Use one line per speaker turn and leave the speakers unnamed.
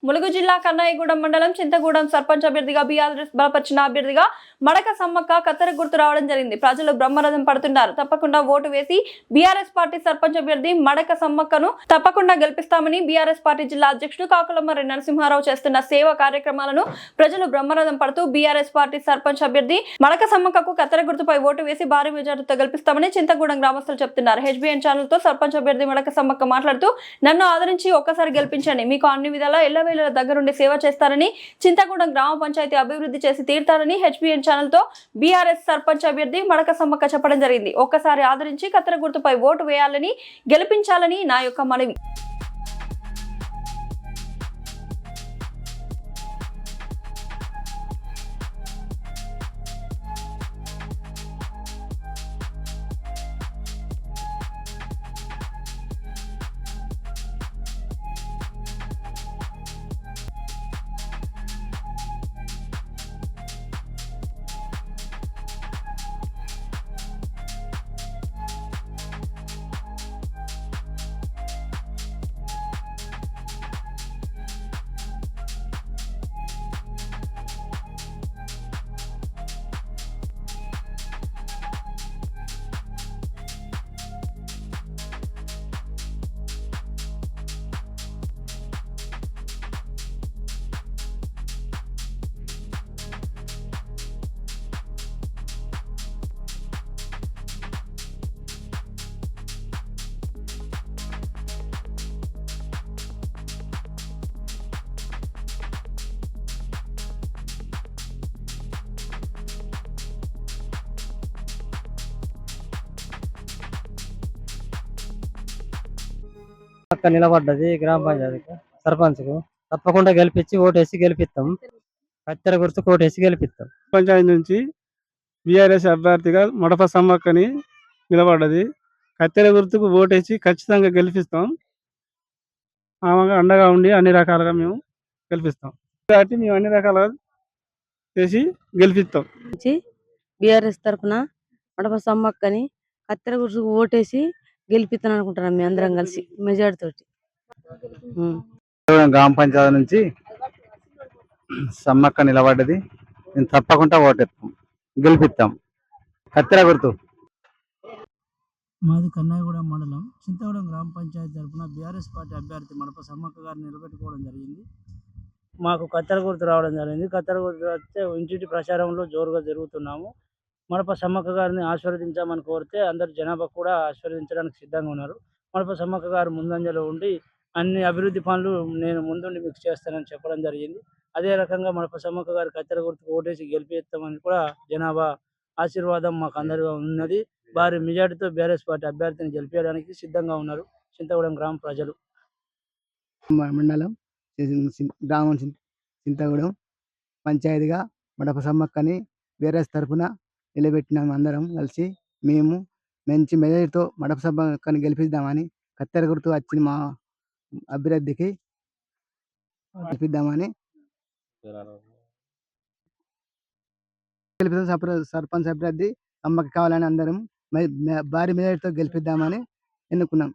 ములుగు జిల్లా కన్నయ్యగూడెం మండలం చింతగూడెం సర్పంచ్ అభ్యర్థిగా బీఆర్ఎస్ బలపరిచిన అభ్యర్థిగా మడక సమ్మక్క కత్తెర గుర్తు రావడం జరిగింది. ప్రజలు బ్రహ్మరథం పడుతున్నారు. తప్పకుండా ఓటు వేసి బీఆర్ఎస్ పార్టీ సర్పంచ్ అభ్యర్థి మడక సమ్మక్కను తప్పకుండా గెలిపిస్తామని బీఆర్ఎస్ పార్టీ జిల్లా అధ్యక్షుడు కాకులమర్రి నరసింహారావు చేస్తున్న సేవా కార్యక్రమాలను ప్రజలు బ్రహ్మరథం పడుతూ బీఆర్ఎస్ పార్టీ సర్పంచ్ అభ్యర్థి మడక సమ్మక్కకు కత్తెర గుర్తుపై ఓటు వేసి భారీ మెజార్టీతో గెలిపిస్తామని చింతగూడెం గ్రామస్తులు చెప్తున్నారు. హెచ్బీఎన్ ఛానల్ తో సర్పంచ్ అభ్యర్థి మడక సమ్మక్క మాట్లాడుతూ నన్ను ఆదరించి ఒక్కసారి గెలిపించండి. మీకు అన్ని విధాలా ఎల్లవేళల దగ్గరుండి సేవ చేస్తారని, చింతగూడెం గ్రామ పంచాయతీ అభివృద్ధి చేసి తీరుతారని హెచ్బీఎన్ ఛానల్ తో బీఆర్ఎస్ సర్పంచ్ అభ్యర్థి మడక సమ్మక్క చెప్పడం జరిగింది. ఒక్కసారి ఆదరించి కత్తెర గుర్తుపై ఓటు వేయాలని, గెలిపించాలని నా యొక్క మనవి.
పక్క నిలబడ్డది గ్రామ పంచాయతీకి సర్పంచ్కు తప్పకుండా గెలిపించి ఓటేసి గెలిపిస్తాం. కత్తెర గుర్తుకు ఓటేసి గెలిపిస్తాం.
పంచాయతీ నుంచి బీఆర్ఎస్ అభ్యర్థిగా మడప సమ్మక్కని నిలబడ్డది. కత్తెర గుర్తుకు ఓటేసి ఖచ్చితంగా గెలిపిస్తాం. ఆమె అండగా ఉండి అన్ని రకాలుగా మేము గెలిపిస్తాం. కాబట్టి మేము అన్ని రకాలుగా చేసి గెలిపిస్తాం.
బీఆర్ఎస్ తరఫున మడప సమ్మక్కని కత్తెర గుర్తుకు ఓటేసి గెలిపిస్తాను అనుకుంటున్నాం. మేము అందరం కలిసి మెజార్టీ తోటి.
గ్రామ పంచాయతీ నుంచి సమ్మక్క నిలబడ్డది. నేను తప్పకుండా ఓటేస్తాం, గెలిపిస్తాం. కత్తెర గుర్తు.
మాది కన్నయ్యగూడెం మండలం చింతగూడెం గ్రామ పంచాయతీ తరఫున బీఆర్ఎస్ పార్టీ అభ్యర్థి మడప సమ్మక్క గారిని నిలబెట్టుకోవడం జరిగింది. మాకు కత్తెర గుర్తు రావడం జరిగింది. కత్తెర గుర్తు వస్తే ఇంటింటి ప్రచారంలో జోరుగా జరుగుతున్నాము. మడప సమ్మక్క గారిని ఆశీర్వదించామని కోరితే అందరు జనాభా కూడా ఆశీర్వదించడానికి సిద్ధంగా ఉన్నారు. మడప సమ్మక్క గారు ముందంజలో ఉండి అన్ని అభివృద్ధి పనులు నేను ముందుండి మీకు చేస్తానని చెప్పడం జరిగింది. అదే రకంగా మడప సమ్మక్క గారి కత్తెర గుర్తుకు ఓటేసి గెలిపిస్తామని కూడా జనాభా ఆశీర్వాదం మాకు అందరిగా ఉన్నది. భారీ మెజార్టీతో బీఆర్ఎస్ పార్టీ అభ్యర్థిని గెలిపించడానికి సిద్ధంగా ఉన్నారు చింతగూడెం గ్రామ ప్రజలు.
మండలం గ్రామం చింతగూడెం పంచాయతీగా మడప సమ్మక్కని బీఆర్ఎస్ తరఫున నిలబెట్టినాము. అందరం కలిసి మేము మంచి మెజారిటీతో మడప సమ్మక్కని గెలిపిద్దామని, కత్తెర గుర్తు వచ్చిన మా అభ్యర్థికి గెలిపిద్దామని సర్పంచ్ అభ్యర్థి అమ్మకి కావాలని అందరం భారీ మెజారిటీతో గెలిపిద్దామని ఎన్నుకున్నాం.